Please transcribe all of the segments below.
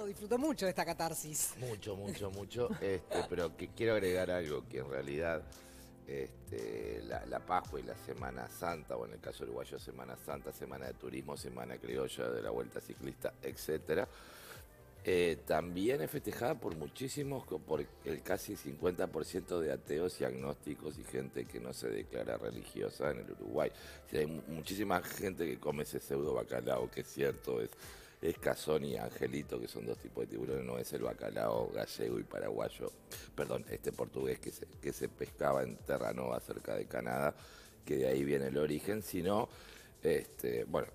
disfrutó mucho de esta catarsis. Mucho, mucho, mucho. Pero que quiero agregar algo que en realidad la Pascua y la Semana Santa, o en el caso uruguayo Semana Santa, Semana de Turismo, Semana Criolla de la Vuelta Ciclista, etcétera, también es festejada por muchísimos, por el casi 50% de ateos y agnósticos y gente que no se declara religiosa en el Uruguay. O sea, hay muchísima gente que come ese pseudo bacalao, que es cierto, es cazón y angelito, que son dos tipos de tiburones, no es el bacalao gallego y paraguayo, perdón, portugués que se pescaba en Terranova, cerca de Canadá, que de ahí viene el origen, sino, bueno.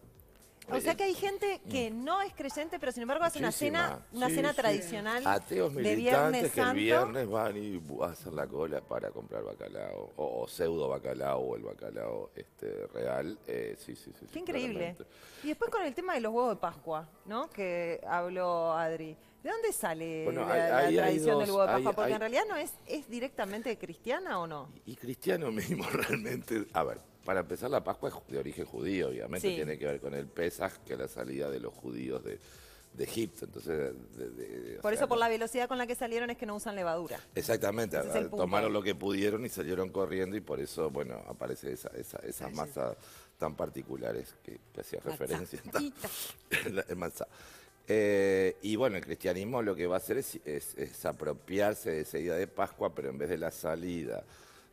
O sea que hay gente que no es creyente, pero sin embargo hace una Muchísima, cena sí. tradicional Ateos de Viernes militantes que el Santo. viernes van y hacen la cola para comprar bacalao, o pseudo bacalao, o el bacalao real. Sí. Qué increíble. Claramente. Y después con el tema de los huevos de Pascua, ¿no? Que habló Adri. ¿De dónde sale Bueno, la hay tradición dos, del huevo de Pascua? Porque hay- en realidad no es directamente cristiana, ¿o no? Y cristiano mismo realmente, a ver, para empezar la Pascua es de origen judío, obviamente Sí. tiene que ver con el Pesaj, que es la salida de los judíos de Egipto, entonces... o Por sea, eso, por la velocidad con la que salieron, es que no usan levadura. Exactamente, Ese es el punto. tomaron lo que pudieron y salieron corriendo y por eso, bueno, aparece esas masas tan particulares que hacía referencia. El matzá. Y bueno, el cristianismo lo que va a hacer es apropiarse de esa idea de Pascua, pero en vez de la salida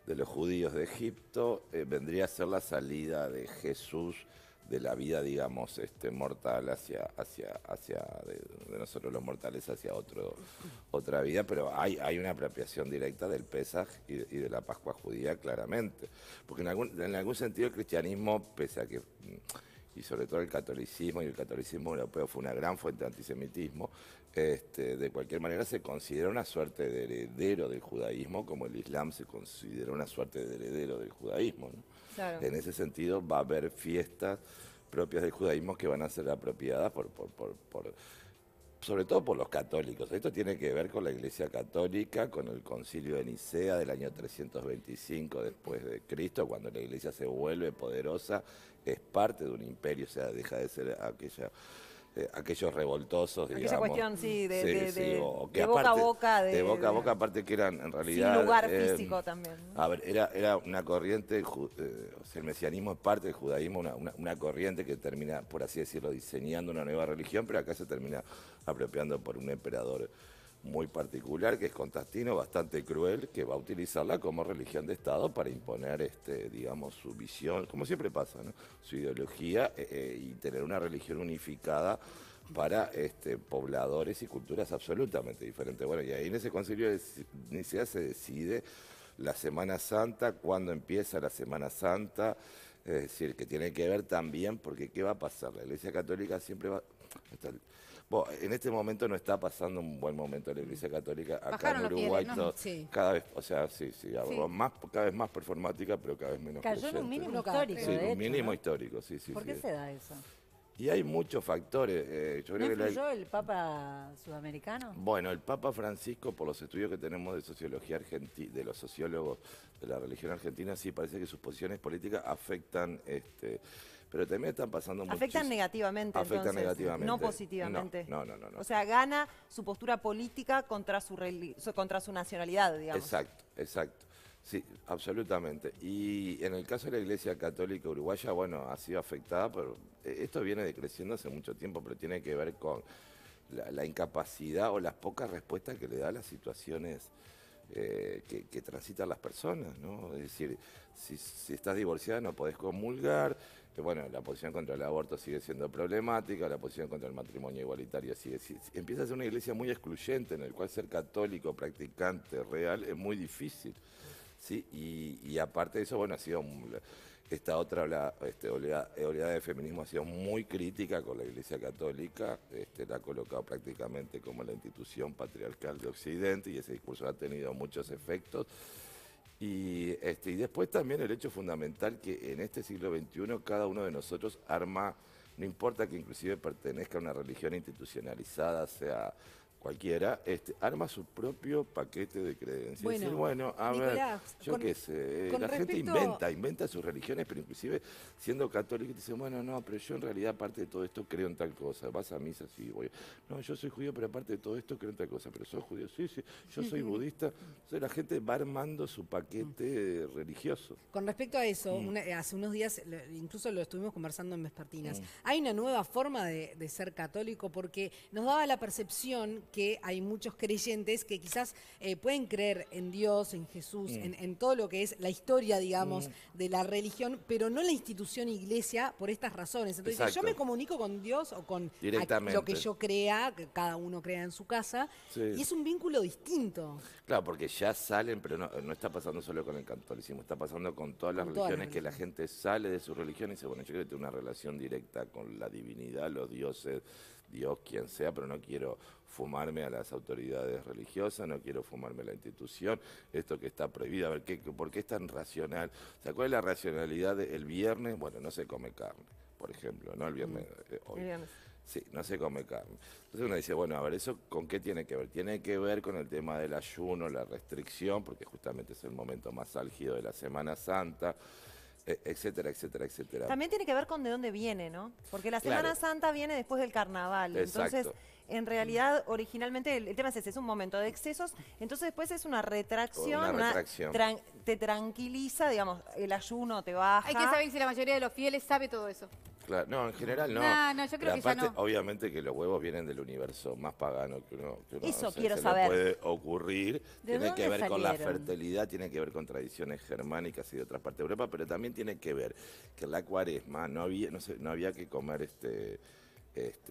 de los judíos de Egipto, vendría a ser la salida de Jesús de la vida, digamos, mortal de nosotros los mortales hacia otra vida, pero hay una apropiación directa del Pesaj y de la Pascua judía, claramente. Porque en algún sentido el cristianismo, pese a que, y sobre todo el catolicismo, y el catolicismo europeo fue una gran fuente de antisemitismo, de cualquier manera se considera una suerte de heredero del judaísmo, como el Islam se considera una suerte de heredero del judaísmo, ¿no? Claro. En ese sentido va a haber fiestas propias del judaísmo que van a ser apropiadas sobre todo por los católicos. Esto tiene que ver con la Iglesia Católica, con el Concilio de Nicea del año 325 después de Cristo, cuando la Iglesia se vuelve poderosa, es parte de un imperio, o sea, deja de ser aquellos revoltosos, Aquella digamos. cuestión, sí, o que de boca a aparte- boca. de boca a boca, aparte que eran en realidad... Sin lugar físico también, ¿no? A ver, era una corriente, o sea, el mesianismo es parte del judaísmo, una corriente que termina, por así decirlo, diseñando una nueva religión, pero acá se termina apropiando por un emperador muy particular, que es Constantino, bastante cruel, que va a utilizarla como religión de Estado para imponer, digamos, su visión, como siempre pasa, ¿no? Su ideología, y tener una religión unificada para pobladores y culturas absolutamente diferentes. Bueno, y ahí en ese concilio de Nicea se decide la Semana Santa, cuándo empieza la Semana Santa, es decir, que tiene que ver también, porque ¿qué va a pasar? La Iglesia Católica siempre va... Bueno, en este momento no está pasando un buen momento la Iglesia Católica acá Bajaron en los Uruguay, fieles, ¿no? Sí. cada vez, o sea, sí, cada vez más performática, pero cada vez menos Cayó en un creyente. mínimo No, cada- histórico, Sí, de hecho, un mínimo ¿no? histórico, sí. ¿Por qué se da eso? Y hay muchos factores. Yo ¿No creo que influyó el Papa sudamericano? bueno, el Papa Francisco, por los estudios que tenemos de sociología argentina, de los sociólogos de la religión argentina, sí parece que sus posiciones políticas afectan, pero también están pasando Afectan negativamente, Afectan entonces, negativamente. no positivamente. No. O sea, gana su postura política contra su nacionalidad, digamos. Exacto. Sí, absolutamente. Y en el caso de la Iglesia Católica Uruguaya, bueno, ha sido afectada, pero esto viene decreciendo hace mucho tiempo, pero tiene que ver con la incapacidad o las pocas respuestas que le da a las situaciones que transitan las personas, ¿no? Es decir, si estás divorciada no podés comulgar, bueno, la posición contra el aborto sigue siendo problemática, la posición contra el matrimonio igualitario empieza a ser una iglesia muy excluyente, en el cual ser católico, practicante, real, es muy difícil, ¿sí? Y aparte de eso, bueno, ha sido... Esta otra oleada de feminismo ha sido muy crítica con la Iglesia Católica, la ha colocado prácticamente como la institución patriarcal de Occidente y ese discurso ha tenido muchos efectos. Y después también el hecho fundamental que en este siglo XXI cada uno de nosotros arma, no importa que inclusive pertenezca a una religión institucionalizada, sea cualquiera, arma su propio paquete de creencias. Bueno, Decir, bueno, a Nicolás, ver, yo con- qué sé, con la gente respecto- inventa sus religiones, pero inclusive siendo católico te dicen, bueno, no, pero yo en realidad aparte de todo esto creo en tal cosa, vas a misa, sí, voy. No, yo soy judío, pero aparte de todo esto creo en tal cosa, pero soy judío, sí, sí, yo soy budista. Entonces la gente va armando su paquete religioso. Con respecto a eso, hace unos días, incluso lo estuvimos conversando en Vespertinas, hay una nueva forma de ser católico porque nos daba la percepción que hay muchos creyentes que quizás pueden creer en Dios, en Jesús, en todo lo que es la historia, digamos, de la religión, pero no la institución iglesia por estas razones. Entonces, Exacto. yo me comunico con Dios o con Directamente. lo que yo crea, que cada uno crea en su casa, Sí. y es un vínculo distinto. Claro, porque ya salen, pero no está pasando solo con el catolicismo, está pasando con todas las Con todas las religiones que la gente sale de su religión y dice, bueno, yo quiero tener una relación directa con la divinidad, los dioses, Dios, quien sea, pero no quiero fumarme a las autoridades religiosas, no quiero fumarme a la institución, esto que está prohibido, a ver, ¿por qué es tan racional? O sea, ¿cuál es la racionalidad del viernes? Bueno, no se come carne, por ejemplo, ¿no? El viernes hoy. El viernes. Sí, no se come carne. Entonces uno dice, bueno, a ver, ¿eso con qué tiene que ver? Tiene que ver con el tema del ayuno, la restricción, porque justamente es el momento más álgido de la Semana Santa, etcétera, etcétera, etcétera. También tiene que ver con de dónde viene, ¿no? Porque la Semana Claro. Santa viene después del carnaval. Entonces, Exacto. en realidad, originalmente el tema es ese, es un momento de excesos. Entonces, después es una retracción. Una retracción. Te tranquiliza, digamos, el ayuno te baja. Hay que saber si la mayoría de los fieles sabe todo eso. Claro, no, en general no. No, yo creo Pero que ya aparte, no. obviamente que los huevos vienen del universo más pagano que uno Eso se quiero le saber. puede ocurrir. ¿De Tiene que dónde ver con la salieron? fertilidad, tiene que ver con tradiciones germánicas y de otras partes de Europa, pero también tiene que ver que en la cuaresma no había que comer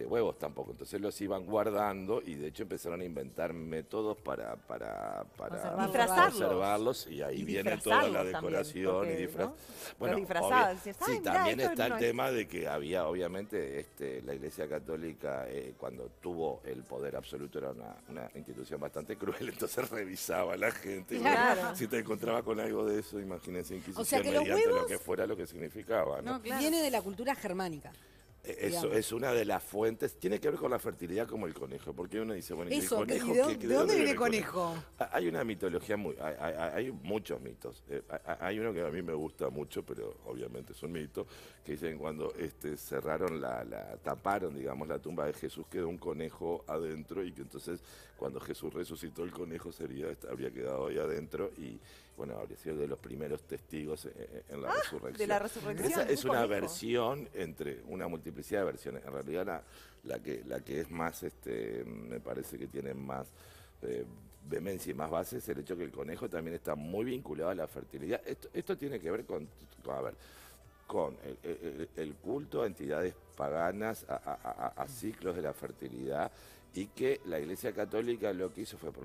huevos tampoco. Entonces los iban guardando y de hecho empezaron a inventar métodos para conservarlos y ahí Y viene toda la disfrazarlos también, decoración porque, y disfraz. ¿no? Bueno, Los disfrazaban, obvio- decías, sí, "Ay, mirá, también esto está el no es". tema de que había, obviamente, la Iglesia Católica, cuando tuvo el poder absoluto, era una institución bastante cruel, entonces revisaba a la gente. y Claro. bueno, si te encontraba con algo de eso, imagínense Inquisición O sea que los mediante lo huevos- que fuera lo que significaba, ¿no? No, claro. Viene de la cultura germánica. Eso digamos. es una de las fuentes, tiene que ver con la fertilidad como el conejo, porque uno dice, bueno, ¿y el Eso, conejo ¿y de dónde viene el conejo? Hay una mitología hay muchos mitos. Hay uno que a mí me gusta mucho, pero obviamente es un mito, que dicen cuando cerraron taparon, digamos, la tumba de Jesús, quedó un conejo adentro y que entonces cuando Jesús resucitó el conejo habría quedado ahí adentro y bueno, habría sido de los primeros testigos en la resurrección. de la resurrección, Esa es un una conejo. versión entre una multiplicidad de versiones. En realidad la que es más, me parece que tiene más vehemencia y más base es el hecho que el conejo también está muy vinculado a la fertilidad. Esto tiene que ver con el culto a entidades paganas, a ciclos de la fertilidad, y que la Iglesia Católica lo que hizo fue, por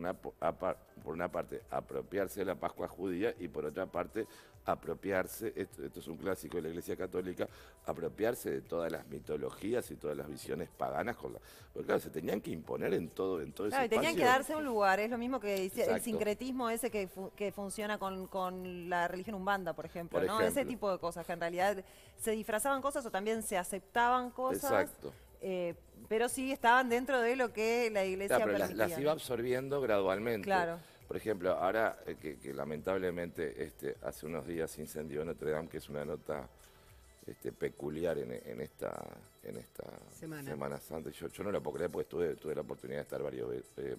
una parte, apropiarse de la Pascua judía y por otra parte, apropiarse, esto es un clásico de la Iglesia Católica, apropiarse de todas las mitologías y todas las visiones paganas, porque claro, se tenían que imponer en todo Claro, ese y tenían que espacio. darse un lugar, es lo mismo que dice el Exacto. sincretismo ese que funciona con la religión umbanda, por ejemplo, Por ¿no? Ese ejemplo. tipo de cosas, que en realidad se disfrazaban cosas o también se aceptaban cosas, Exacto. pero sí estaban dentro de lo que la iglesia Claro, pero permitía. las iba absorbiendo gradualmente. Claro. Por ejemplo, ahora que lamentablemente hace unos días se incendió Notre Dame, que es una nota peculiar en esta Semana Santa. Yo no la puedo creer porque tuve la oportunidad de estar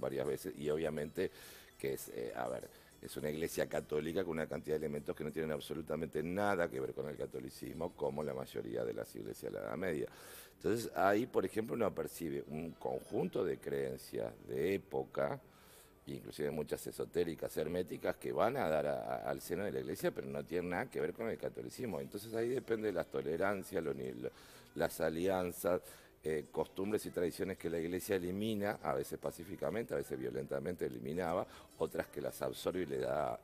varias veces y obviamente que es una iglesia católica con una cantidad de elementos que no tienen absolutamente nada que ver con el catolicismo, como la mayoría de las iglesias de la Edad Media. Entonces ahí, por ejemplo, uno percibe un conjunto de creencias de época, inclusive muchas esotéricas, herméticas, que van a dar al seno de la iglesia, pero no tienen nada que ver con el catolicismo. Entonces ahí depende de las tolerancias, las alianzas, costumbres y tradiciones que la iglesia elimina, a veces pacíficamente, a veces violentamente eliminaba, otras que las absorbe y le da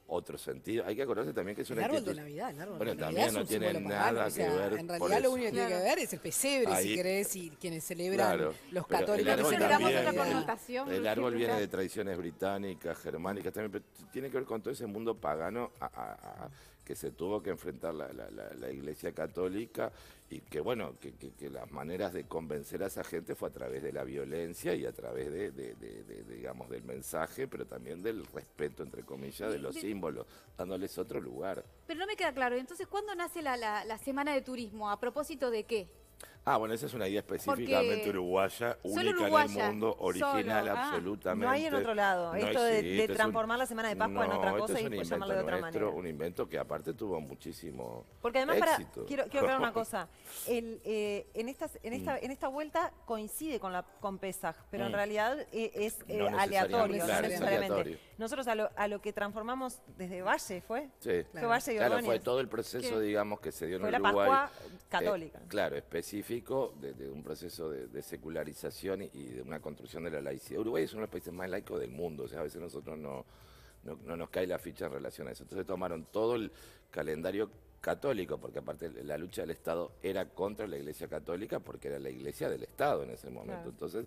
otro sentido. Hay que acordarse también que es El una árbol de institución. Navidad, el árbol Bueno, de Navidad también es no un tiene símbolo nada pagano, que o sea, ver en por realidad lo eso. único que tiene que ver es el pesebre, Ahí- si querés, y quienes celebran Claro, los pero católicos. el que árbol Nosotros le damos celebran otra la Navidad. connotación. El árbol viene Claro. de tradiciones británicas, germánicas también, pero tiene que ver con todo ese mundo pagano que se tuvo que enfrentar la Iglesia Católica y que, bueno, que las maneras de convencer a esa gente fue a través de la violencia y a través digamos, del mensaje, pero también del respeto, entre comillas, de los símbolos, dándoles otro lugar. Pero no me queda claro. Entonces, ¿cuándo nace la Semana de Turismo? ¿A propósito de qué? Ah, bueno, esa es una idea específicamente Porque uruguaya, solo única uruguaya, en el mundo, original solo. absolutamente. No hay en otro lado. No Esto de existe, es transformar la Semana de Pascua en otra esto cosa es y un después invento llamarlo de otra nuestro, manera. un invento que aparte tuvo muchísimo Porque además, éxito. quiero aclarar una cosa. En esta vuelta coincide con Pesaj, pero en realidad es No aleatorio, necesariamente, no claro, es necesariamente. aleatorio. Nosotros a lo que transformamos desde Valle, ¿fue? Sí. Fue Valle y Claro, Ordóñez. fue todo el proceso, digamos, que se dio en Fue la Uruguay. Pascua católica. Claro, específico de un proceso de secularización y de una construcción de la laicidad. Uruguay es uno de los países más laicos del mundo, o sea, a veces nosotros no nos cae la ficha en relación a eso. Entonces tomaron todo el calendario católico, porque aparte la lucha del Estado era contra la Iglesia Católica, porque era la Iglesia del Estado en ese momento. Claro. Entonces,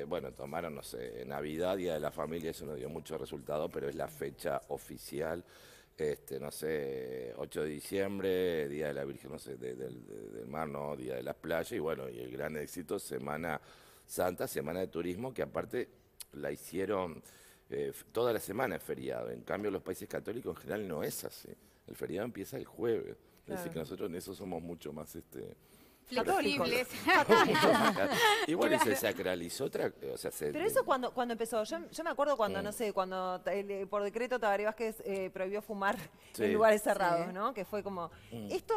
bueno, tomaron, no sé, Navidad, Día de la Familia, eso no dio mucho resultado, pero es la fecha oficial. No sé, 8 de diciembre, Día de la Virgen, no sé, del Mar, no, Día de las Playas, y bueno, y el gran éxito, Semana Santa, Semana de Turismo, que aparte la hicieron, toda la semana es feriado, en cambio los países católicos en general no es así, el feriado empieza el jueves, es decir que nosotros en eso somos mucho más Flexibles. y bueno, y se sacralizó otra, o sea, Pero eso cuando empezó, yo me acuerdo cuando, no sé, cuando por decreto Tabaré Vázquez prohibió fumar en lugares cerrados, ¿no? Que fue como, esto,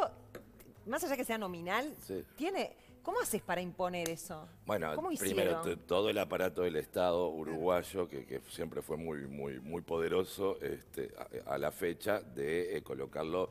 más allá que sea nominal, tiene, ¿cómo haces para imponer eso? Bueno, ¿Cómo primero hicieron? todo el aparato del Estado uruguayo, que siempre fue muy poderoso, a la fecha de colocarlo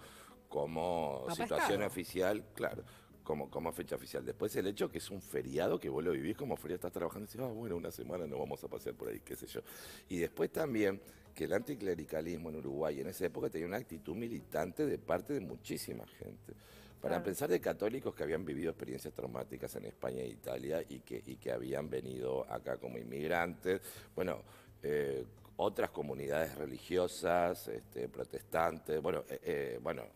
como Papá situación Estado. oficial, claro. Como fecha oficial. Después el hecho que es un feriado que vos lo vivís como feriado, estás trabajando y decís, bueno, una semana nos vamos a pasear por ahí, qué sé yo. Y después también que el anticlericalismo en Uruguay en esa época tenía una actitud militante de parte de muchísima gente. Para pensar de católicos que habían vivido experiencias traumáticas en España e Italia y que habían venido acá como inmigrantes. Bueno, otras comunidades religiosas, protestantes, bueno,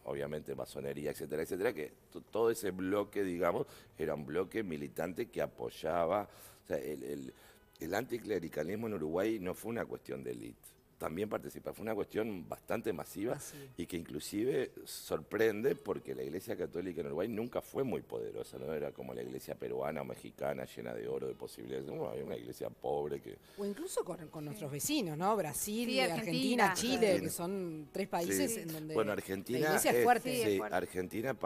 obviamente masonería, etcétera, etcétera, que todo ese bloque, digamos, era un bloque militante que apoyaba, o sea, el anticlericalismo en Uruguay no fue una cuestión de élite. También participa, fue una cuestión bastante masiva y que inclusive sorprende porque la Iglesia Católica en Uruguay nunca fue muy poderosa, no era como la iglesia peruana o mexicana llena de oro, de posibilidades, no, había una iglesia pobre que... O incluso con nuestros vecinos, ¿no? Brasil, Sí, Argentina, Argentina. Chile, que son tres países en donde bueno, Argentina la iglesia es fuerte. Sí, es fuerte. Argentina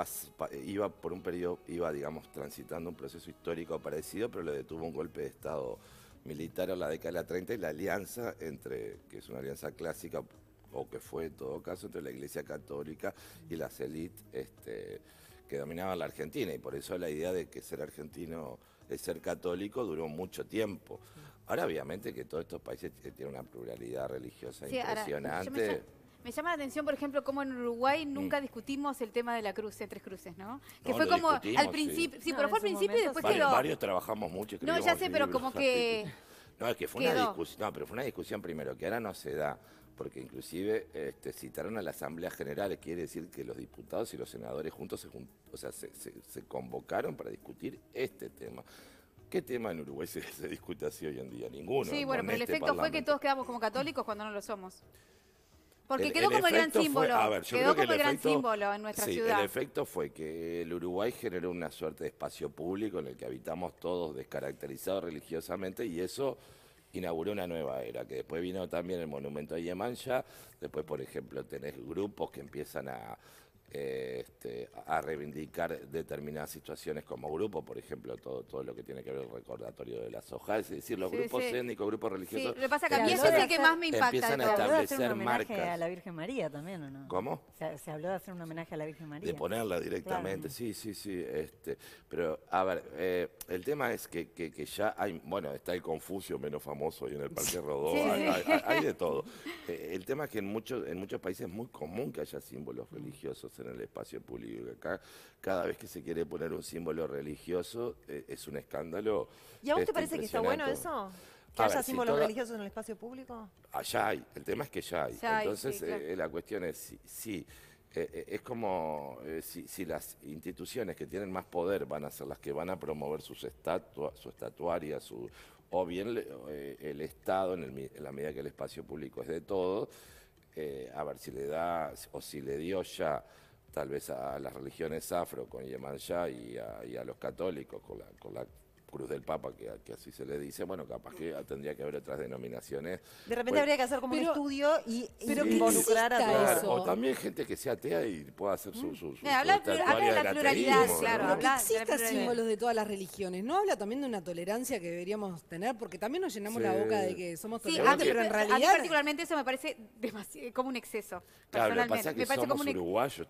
iba por un periodo, digamos, transitando un proceso histórico parecido, pero le detuvo un golpe de Estado militar a la década de la 30 y la alianza que es una alianza clásica, o que fue en todo caso, entre la Iglesia Católica y las élites que dominaban la Argentina, y por eso la idea de que ser argentino es ser católico duró mucho tiempo. Ahora obviamente que todos estos países tienen una pluralidad religiosa Sí, ahora, impresionante. me llama la atención, por ejemplo, cómo en Uruguay nunca discutimos el tema de la cruz, de Tres Cruces, ¿no? Que No, fue lo como discutimos, al principio, sí, No, pero en fue al su principio y momento después quedó. Varios trabajamos mucho, No, ya escribimos sé, pero libros, como que No, es que fue quedó. una discusión, no, pero fue una discusión primero, que ahora no se da, porque inclusive citaron a la Asamblea General, quiere decir que los diputados y los senadores juntos se convocaron para discutir este tema. ¿Qué tema en Uruguay se discute así hoy en día? Ninguno. Sí, bueno, con pero el este efecto fue que Parlamento. todos quedamos como católicos cuando no lo somos. Porque El- quedó el como el gran efecto fue- símbolo. a ver, yo Quedó creo que como el gran efecto- símbolo en nuestra sí, ciudad. el efecto fue que el Uruguay generó una suerte de espacio público en el que habitamos todos descaracterizados religiosamente y eso inauguró una nueva era, que después vino también el monumento a Yemanjá, después por ejemplo tenés grupos que empiezan a reivindicar determinadas situaciones como grupo, por ejemplo, todo lo que tiene que ver con el recordatorio de las hojas, es decir, los Sí, grupos sí. étnicos, grupos Sí, religiosos. lo que pasa es que a Se mí habló eso es de el que hacer- más me impacta de empiezan a todo. Se habló de hacer un establecer homenaje marcas. a la Virgen María también, ¿o no? ¿Cómo? Se habló de hacer un homenaje a la Virgen María. De ponerla directamente, sí. Pero, a ver, el tema es que ya hay, bueno, está el Confucio menos famoso ahí en el Parque Rodó, Sí, hay de todo. El tema es que en muchos países es muy común que haya símbolos religiosos en el espacio público. Acá, cada vez que se quiere poner un símbolo religioso, es un escándalo. ¿Y a vos te parece que está bueno impresionante. eso? ¿Que A haya ver, si símbolos toda- religiosos en el espacio público? Allá hay, el tema es que ya hay. Ya hay, Entonces, sí, claro. la cuestión es si es como si las instituciones que tienen más poder van a ser las que van a promover su estatuaria, o bien el Estado, en la medida que el espacio público es de todos, a ver si le da, o si le dio ya tal vez a las religiones afro con Yemanjá y a los católicos con la Cruz del Papa, que así se le dice, bueno, capaz que tendría que haber otras denominaciones. De repente habría que hacer como un estudio y involucrar a todos. O también gente que sea atea y pueda hacer su habla de la pluralidad, claro. Pero que existan símbolos de todas las religiones. ¿No habla también de una tolerancia que deberíamos tener? Porque también nos llenamos la boca de que somos tolerantes, pero en realidad... A mí particularmente eso me parece como un exceso. Claro, lo que pasa es que somos uruguayos.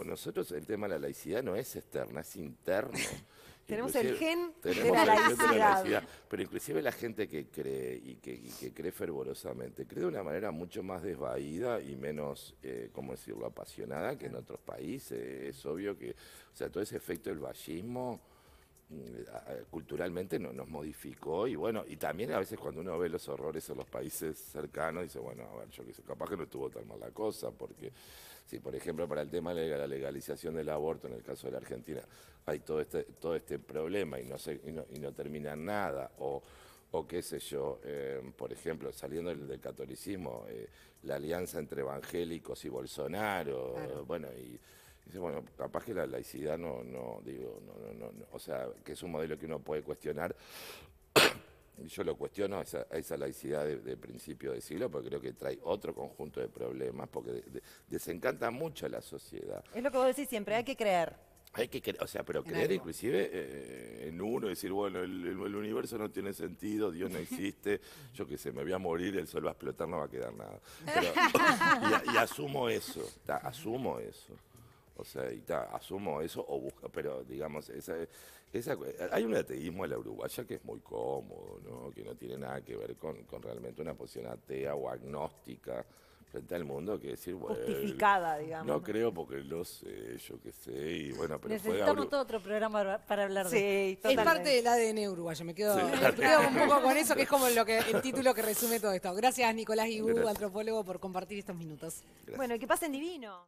Nosotros el tema de la laicidad no es externa, es interno. Tenemos el gen de la laicidad. Pero inclusive la gente que cree y que cree fervorosamente, cree de una manera mucho más desvaída y menos, ¿cómo decirlo?, apasionada que en otros países. Es obvio que, o sea, todo ese efecto del vallismo culturalmente nos modificó y bueno, y también a veces cuando uno ve los horrores en los países cercanos, dice, bueno, a ver, yo qué sé, capaz que no estuvo tan mal la cosa, porque si por ejemplo para el tema de la legalización del aborto, en el caso de la Argentina, hay todo este problema y no termina en nada, o qué sé yo, por ejemplo, saliendo del catolicismo, la alianza entre evangélicos y Bolsonaro, claro. Bueno, y dice, bueno, capaz que la laicidad no, o sea, que es un modelo que uno puede cuestionar. Yo lo cuestiono a esa laicidad de principio de siglo, porque creo que trae otro conjunto de problemas, porque desencanta mucho a la sociedad. Es lo que vos decís siempre, hay que creer. Hay que creer, o sea, pero creer inclusive en uno, decir, bueno, el universo no tiene sentido, Dios no existe, yo qué sé, me voy a morir, el sol va a explotar, no va a quedar nada. Pero, y asumo eso, asumo eso. O sea, asumo eso o busco, pero digamos, hay un ateísmo a la uruguaya que es muy cómodo, ¿no? Que no tiene nada que ver con realmente una posición atea o agnóstica frente al mundo, que decir, bueno, justificada, digamos. No creo porque lo sé, yo qué sé, y bueno, pero necesitamos todo otro programa para hablar de eso. Es parte del ADN uruguayo, me quedo un poco con eso, que es como el título que resume todo esto. Gracias, Nicolás Guibú, antropólogo, por compartir estos minutos. Gracias. Bueno, que pasen divino.